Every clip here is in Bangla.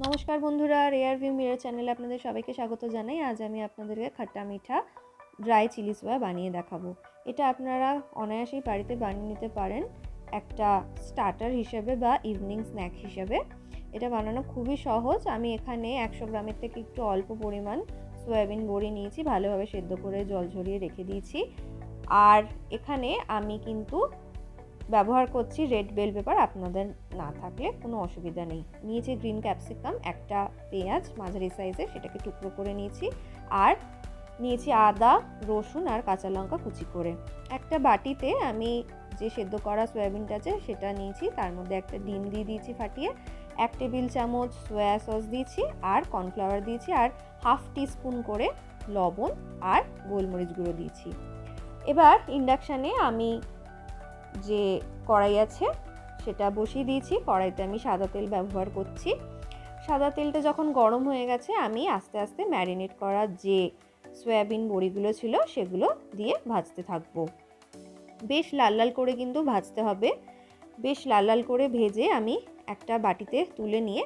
নমস্কার বন্ধুরা, রেয়ার ভিউ মিরর চ্যানেলে আপনাদের সবাইকে স্বাগত জানাই। আজ আমি আপনাদেরকে খাট্টা মিঠা ড্রাই চিলি সোয়া বানিয়ে দেখাবো। এটা আপনারা অনায়াসেই বাড়িতে বানিয়ে নিতে পারেন একটা স্টার্টার হিসেবে বা ইভিনিং স্ন্যাক হিসেবে। এটা বানানো খুবই সহজ। আমি এখানে 100 গ্রামের থেকে একটু অল্প পরিমাণ সয়াবিন বড়ি নিয়েছি, ভালোভাবে সেদ্ধ করে জল ঝরিয়ে রেখে দিয়েছি। আর এখানে আমি কিন্তু ব্যবহার করছি রেড বেল পেপার, আপনাদের না থাকলে কোনো অসুবিধা নেই। নিয়েছি গ্রিন ক্যাপসিকাম, একটা পেঁয়াজ মাঝারি সাইজের, সেটাকে টুকরো করে নিয়েছি। আর নিয়েছি আদা, রসুন আর কাঁচা লঙ্কা কুচি করে। একটা বাটিতে আমি যে সেদ্ধ করা সয়াবিনটা আছে সেটা নিয়েছি, তার মধ্যে একটা ডিম দিয়ে দিয়েছি ফাটিয়ে, 1 টেবিল চামচ সয়া সস দিয়েছি আর কর্নফ্লাওয়ার দিয়েছি, আর হাফ টিস্পুন করে লবণ আর গোলমরিচ গুঁড়ো দিয়েছি। এবার ইন্ডাকশানে আমি যে কড়াই আছে সেটা বসিয়ে দিয়েছি। কড়াইতে আমি সাদা তেল ব্যবহার করছি। সাদা তেলটা যখন গরম হয়ে গেছে, আমি আস্তে আস্তে ম্যারিনেট করা যে সয়াবিন বড়িগুলো ছিল সেগুলো দিয়ে ভাজতে থাকবো। বেশ লাল লাল করে কিন্তু ভাজতে হবে। বেশ লাল লাল করে ভেজে আমি একটা বাটিতে তুলে নিয়ে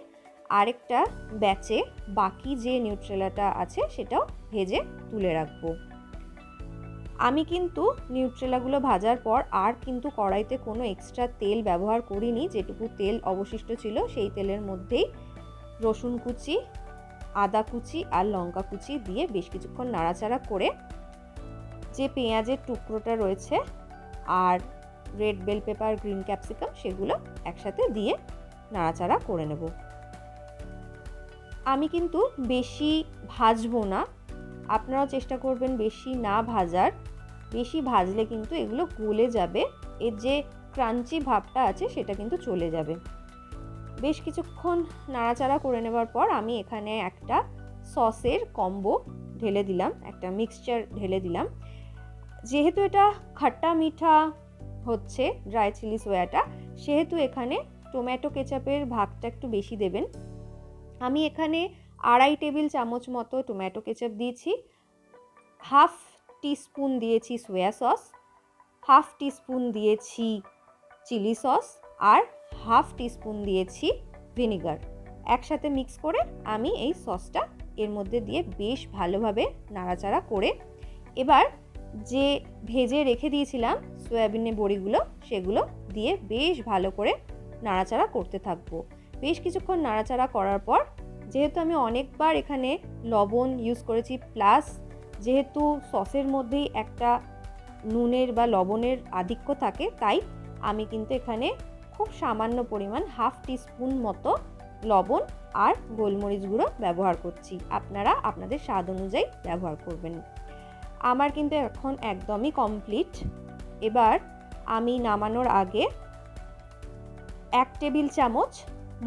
আরেকটা ব্যাচে বাকি যে নিউট্রেলাটা আছে সেটাও ভেজে তুলে রাখবো। আমি কিন্তু নিউট্রেলাগুলো ভাজার পর আর কিন্তু কড়াইতে কোনো এক্সট্রা তেল ব্যবহার করিনি। যেটুকু তেল অবশিষ্ট ছিল সেই তেলের মধ্যেই রসুন কুচি, আদা কুচি আর লঙ্কা কুচি দিয়ে বেশ কিছুক্ষণ নাড়াচাড়া করে যে পেঁয়াজের টুকরোটা রয়েছে আর red bell pepper, green capsicum সেগুলো একসাথে দিয়ে নাড়াচাড়া করে নেব। আমি কিন্তু বেশি ভাজবো না, আপনারাও চেষ্টা করবেন বেশি না ভাজার। বেশি ভাজলে কিন্তু এগুলো গলে যাবে, এর যে ক্রাঞ্চি ভাবটা আছে সেটা কিন্তু চলে যাবে। বেশ কিছুক্ষণ নাড়াচাড়া করে নেবার পর আমি এখানে একটা সসের কম্বো ঢেলে দিলাম, একটা মিক্সচার ঢেলে দিলাম। যেহেতু এটা খাট্টা মিঠা হচ্ছে ড্রাই চিলি সোয়াটা, সেহেতু এখানে টমেটো কেচাপের ভাগটা একটু বেশি দেবেন। আমি এখানে 2.5 টেবিল চামচ মতো টমেটো কেচাপ দিয়েছি, হাফ টিস্পুন দিয়েছি সোয়া সস, হাফ টিস্পুন দিয়েছি চিলি সস আর হাফ টিস্পুন দিয়েছি ভিনিগার। একসাথে মিক্স করে আমি এই সসটা এর মধ্যে দিয়ে বেশ ভালোভাবে নাড়াচাড়া করে এবার যে ভেজে রেখে দিয়েছিলাম সয়াবিনের বড়িগুলো সেগুলো দিয়ে বেশ ভালো করে নাড়াচাড়া করতে থাকবো। বেশ কিছুক্ষণ নাড়াচাড়া করার পর, যেহেতু আমি অনেকবার এখানে লবণ ইউজ করেছি, প্লাস যেহেতু সসের মধ্যেই একটা নুনের বা লবণের আধিক্য থাকে, তাই আমি কিন্তু এখানে খুব সামান্য পরিমাণ হাফ টিস্পুন মতো লবণ আর গোলমরিচ গুঁড়ো ব্যবহার করছি। আপনারা আপনাদের স্বাদ অনুযায়ী ব্যবহার করবেন। আমার কিন্তু এখন একদমই কমপ্লিট। এবার আমি নামানোর আগে 1 টেবিল চামচ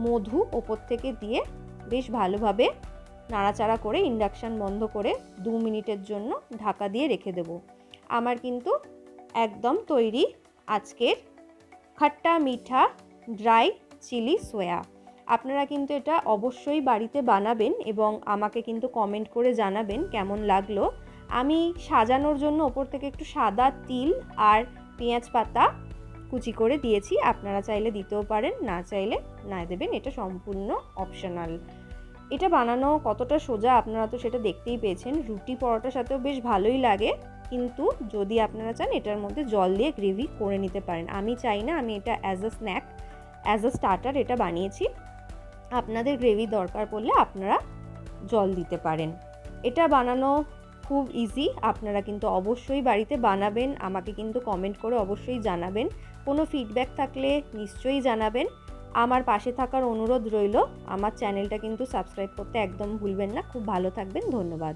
মধু ওপর থেকে দিয়ে বেশ ভালোভাবে নাড়াচাড়া করে ইন্ডাকশান বন্ধ করে 2 মিনিটের জন্য ঢাকা দিয়ে রেখে দেব। আমার কিন্তু একদম তৈরি আজকের খাট্টা মিঠা ড্রাই চিলি সোয়া। আপনারা কিন্তু এটা অবশ্যই বাড়িতে বানাবেন এবং আমাকে কিন্তু কমেন্ট করে জানাবেন কেমন লাগলো। আমি সাজানোর জন্য ওপর থেকে একটু সাদা তিল আর পেঁয়াজ পাতা কুচি করে দিয়েছি। আপনারা চাইলে দিতেও পারেন, না চাইলে না দেবেন, এটা সম্পূর্ণ অপশনাল। এটা বানানো কতটা সোজা আপনারা তো সেটা দেখতেই পেয়েছেন। রুটি পরোটার সাথেও বেশ ভালোই লাগে, কিন্তু যদি আপনারা চান এটার মধ্যে জল দিয়ে গ্রেভি করে নিতে পারেন। আমি চাই না, আমি এটা as a snack, as a starter এটা বানিয়েছি। আপনাদের গ্রেভি দরকার পড়লে আপনারা জল দিতে পারেন। এটা বানানো খুব ইজি, আপনারা কিন্তু অবশ্যই বাড়িতে বানাবেন। আমাকে কিন্তু কমেন্ট করে অবশ্যই জানাবেন। কোনো ফিডব্যাক থাকলে নিশ্চয়ই জানাবেন। আমার পাশে থাকার অনুরোধ রইল। আমার চ্যানেলটা কিন্তু সাবস্ক্রাইব করতে একদম ভুলবেন না। খুব ভালো থাকবেন, ধন্যবাদ।